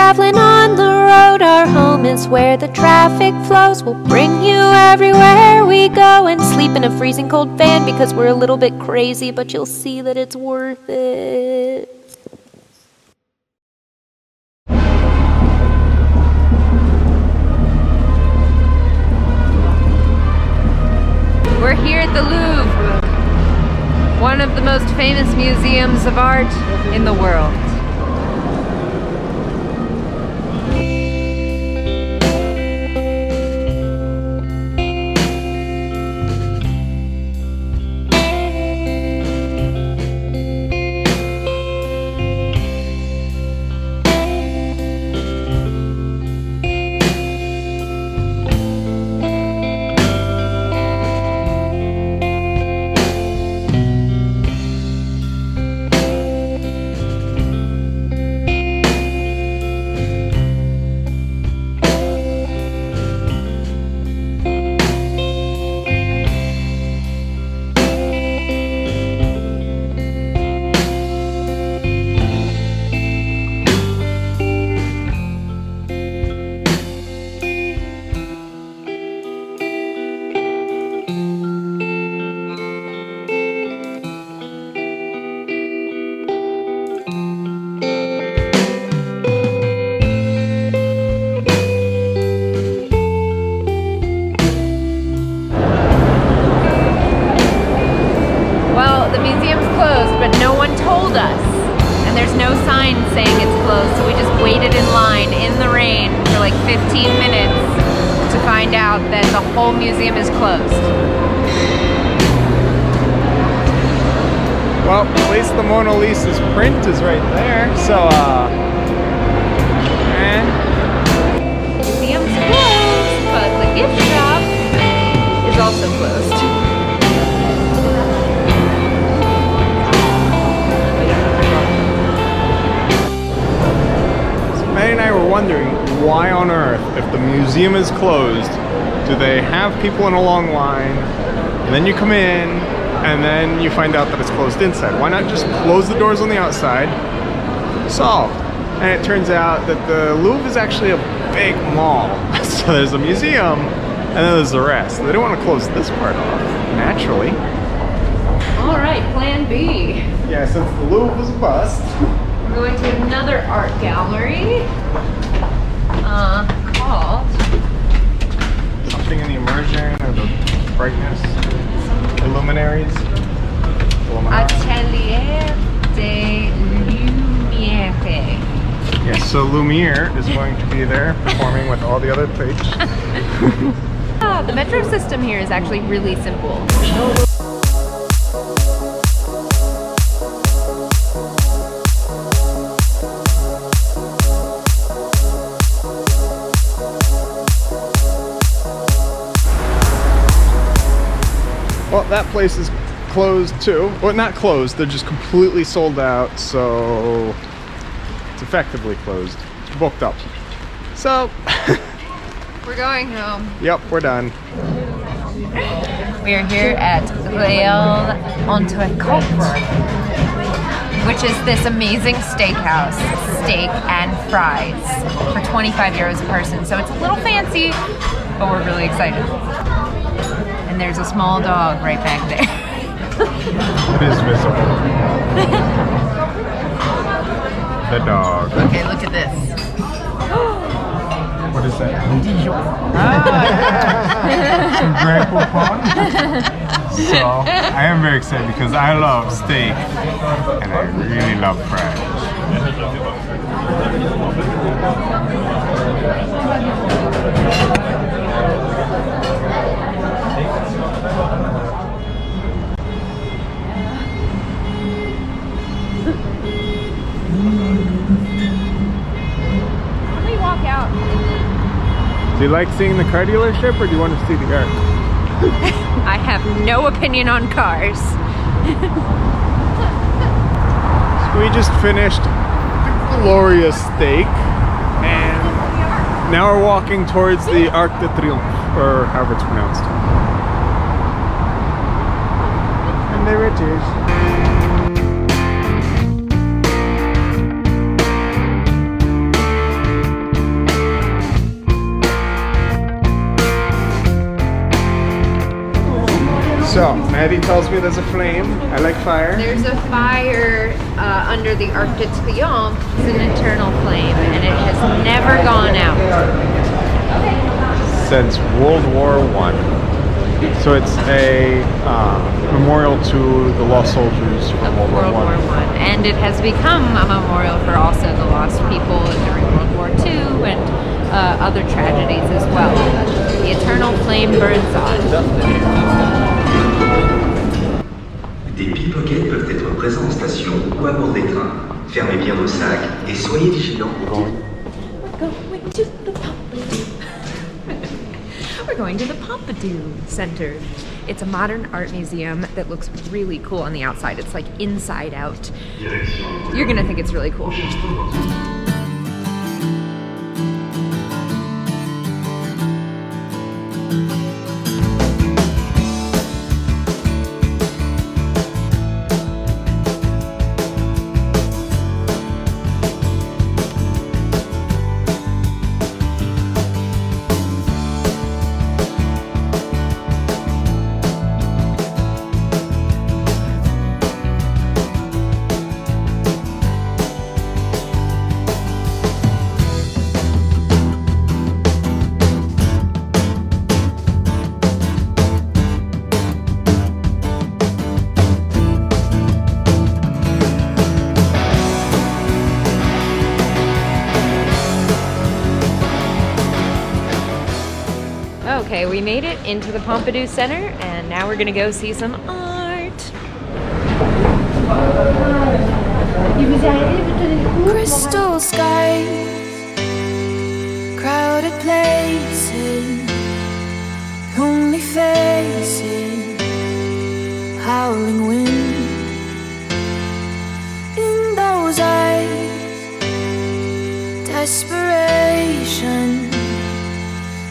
traveling on the road. Our home is where the traffic flows. We'll bring you everywhere we go and sleep in a freezing cold van because we're a little bit crazy, but you'll see that it's worth it. We're here at the Louvre, one of the most famous museums of art in the world. That the whole museum is closed. Well, at least the Mona Lisa's print is right there, so museum's closed, but the gift shop is also closed. So Maddie and I were wondering, why on earth, if the museum is closed, do they have people in a long line, and then you come in, and then you find out that it's closed inside? Why not just close the doors on the outside? Solved. And it turns out that the Louvre is actually a big mall. So there's a museum, and then there's the rest. They don't want to close this part off, naturally. All right, plan B. Yeah, since the Louvre was a bust. We're going to another art gallery called something in the immersion or the brightness, luminaries. Atelier de Lumière. Yes, so Lumiere is going to be there performing with all the other plates. The metro system here is actually really simple. Well, that place is closed too. Well, not closed, they're just completely sold out, so it's effectively closed. It's booked up. So, we're going home. Yep, we're done. We are here at Royal Entrecôte, which is this amazing steakhouse. Steak and fries for 25 euros a person. So it's a little fancy, but we're really excited. And there's a small dog right back there. It is visible. The dog. Okay, look at this. What is that? Dijon. Some Grey Poupon. So, I am very excited because I love steak and I really love fries. Let me walk out. Do you like seeing the car dealership or do you want to see the art? I have no opinion on cars. So we just finished the glorious steak and now we're walking towards the Arc de Triomphe, or however it's pronounced. And there it is. So, Maddie tells me there's a flame. I like fire. There's a fire under the artisticeyestudio. It's an eternal flame, and it has never gone out. Since World War I. So it's a memorial to the lost soldiers from World War I. And it has become a memorial for also the lost people during World War II and other tragedies as well. The eternal flame burns on. Des pickpockets peuvent être présents en station ou à bord des trains. Fermez bien vos sacs et soyez vigilants. We're going to the Pompidou Center. It's a modern art museum that looks really cool on the outside. It's like inside out. You're gonna think it's really cool. Okay, we made it into the Pompidou Center, and now we're gonna go see some art. Crystal skies, crowded places, lonely faces, howling wind. In those eyes, desperation,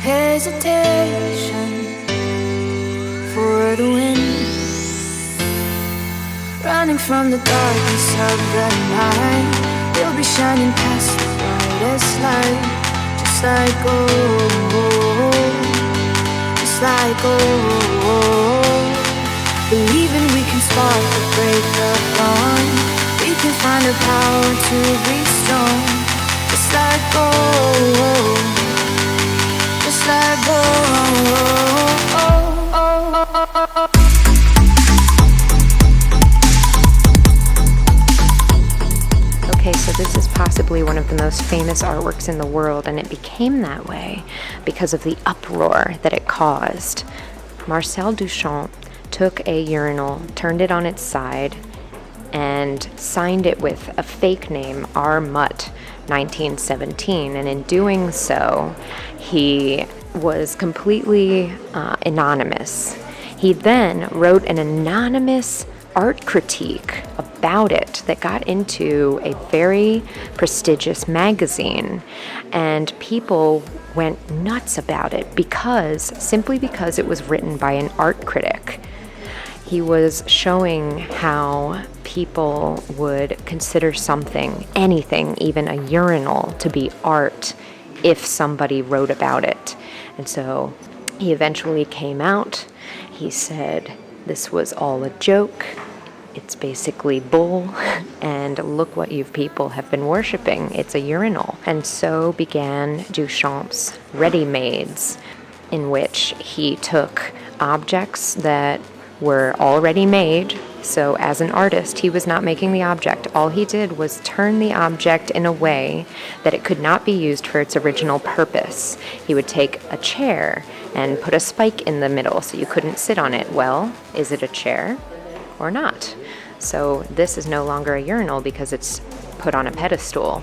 hesitation for the wind. Running from the darkness of the night, we'll be shining past the brightest light. Just like gold, just like gold. Believing we can spark the break of dawn. We can find the power to be strong. Just like gold, just like gold. Okay, so this is possibly one of the most famous artworks in the world, and it became that way because of the uproar that it caused. Marcel Duchamp took a urinal, turned it on its side, and signed it with a fake name, R. Mutt, 1917, and in doing so, he was completely anonymous. He then wrote an anonymous art critique about it that got into a very prestigious magazine, and people went nuts about it simply because it was written by an art critic. He was showing how people would consider something, anything, even a urinal, to be art if somebody wrote about it. And so he eventually came out. He said, this was all a joke. It's basically bull, and look what you people have been worshiping. It's a urinal. And so began Duchamp's ready-mades, in which he took objects that were already made. So as an artist, he was not making the object. All he did was turn the object in a way that it could not be used for its original purpose. He would take a chair and put a spike in the middle so you couldn't sit on it. Well, is it a chair or not? So this is no longer a urinal because it's put on a pedestal.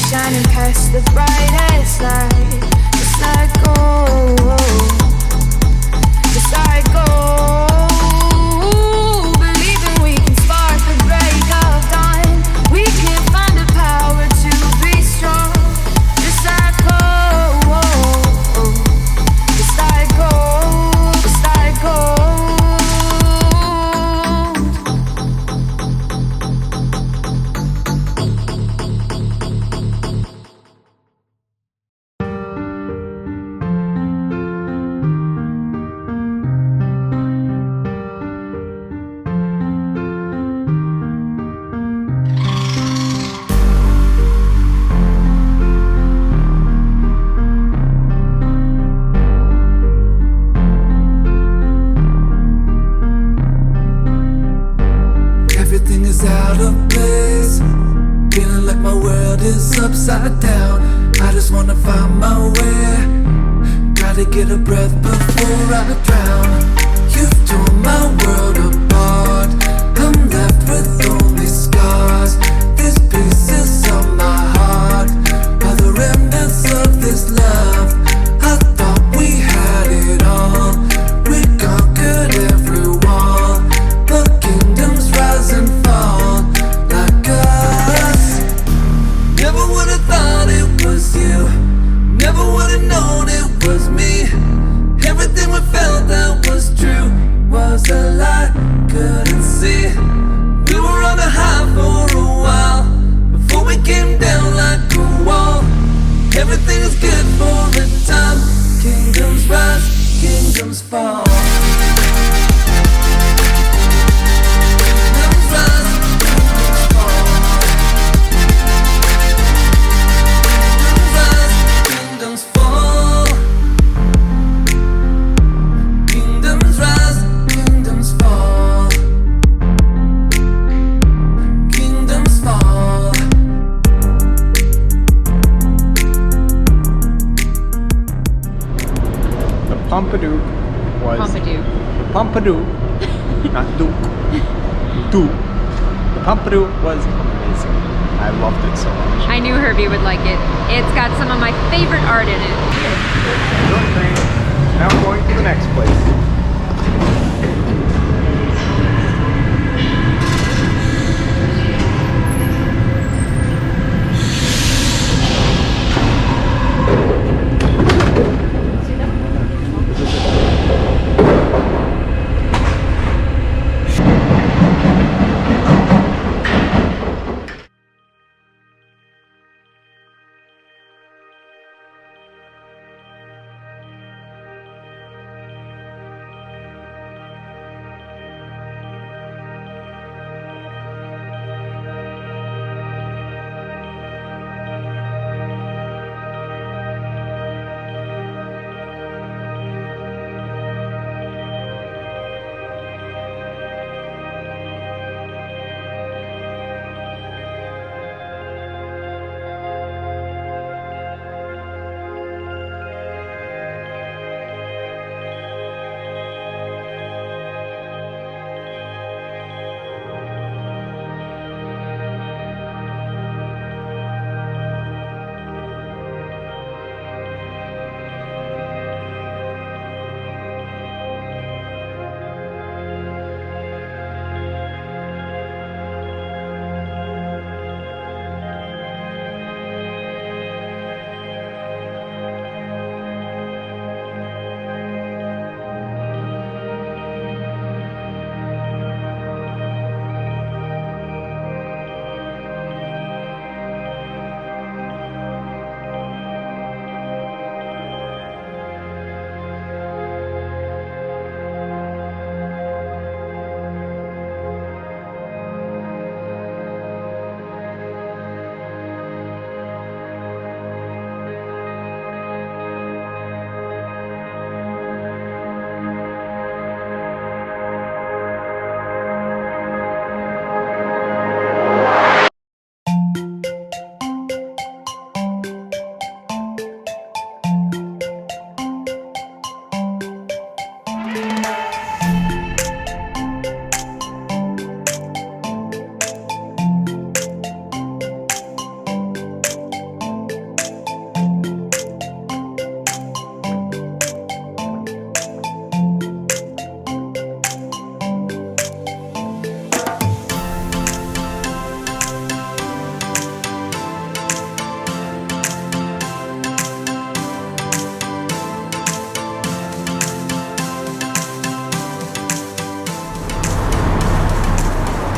Shining past the brightest light, just like gold, just like gold. Believing we can spark the break of dawn. We can out of place, feeling like my world is upside down. I just wanna find my way, gotta get a breath before I drown. You've torn my world apart, I'm left with only scars. These pieces of my heart are the remnants of this love. I thought we had it all, we conquered every wall, but kingdoms rise and fall like us. Never would've thought it was you, never would've known it was me. Everything we felt that was true was a lie, couldn't see. We were on a high for a while, before we came down like a wall. Everything is good for a time, kingdoms rise, kingdoms fall. Kingdoms rise, kingdoms fall. Kingdoms rise, kingdoms fall. Kingdoms rise, kingdoms fall. Kingdoms fall. The Pompadour was Pompadour. the Pompadour, not Duke. Duke. The Pompadour was amazing. I loved it so much. I knew Herbie would like it. It's got some of my favorite art in it. Okay, now we're going to the next place.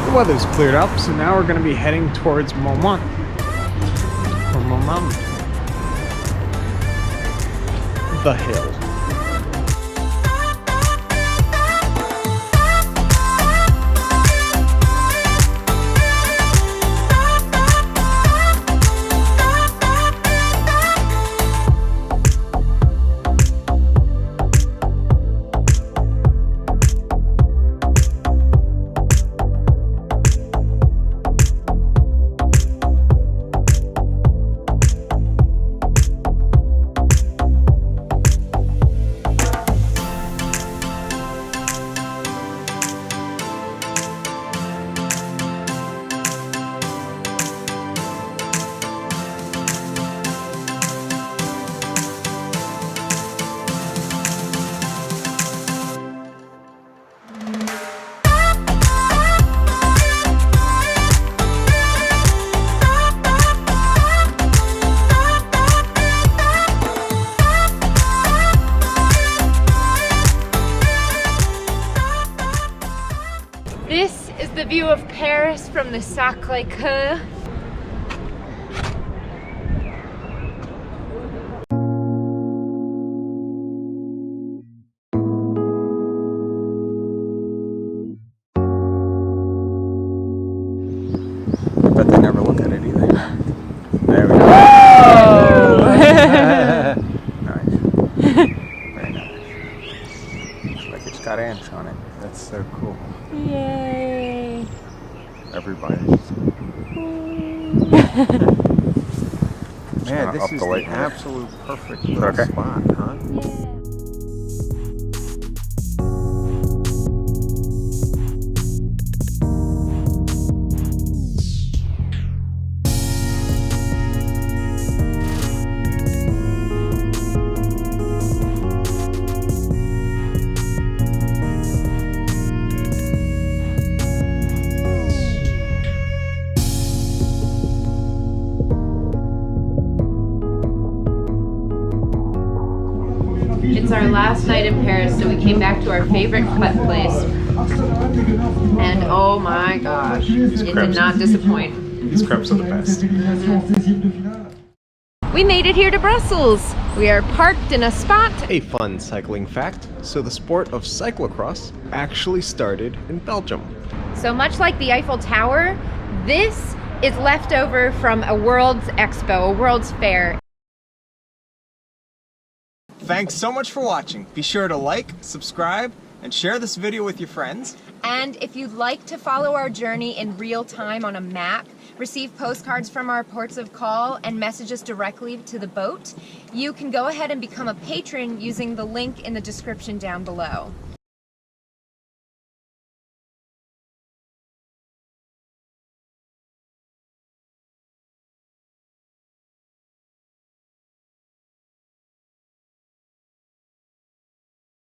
The weather's cleared up, so now we're going to be heading towards Momont. Or Momont. The hill. across from the Sacré-Cœur. But they never look at it either. There we go. Nice. Very nice. Looks like it's got ants on it. That's so cool. Yay! Everybody's Man, this up is the the light. absolute perfect little Okay. spot, huh? It's our last night in Paris, so we came back to our favorite cut place. And oh my gosh, it did not disappoint. These crepes are the best. We made it here to Brussels. We are parked in a spot. A fun cycling fact. So the sport of cyclocross actually started in Belgium. So much like the Eiffel Tower, this is left over from a World's Expo, a World's Fair. Thanks so much for watching. Be sure to like, subscribe, and share this video with your friends. And if you'd like to follow our journey in real time on a map, receive postcards from our ports of call, and message us directly to the boat, you can go ahead and become a patron using the link in the description down below.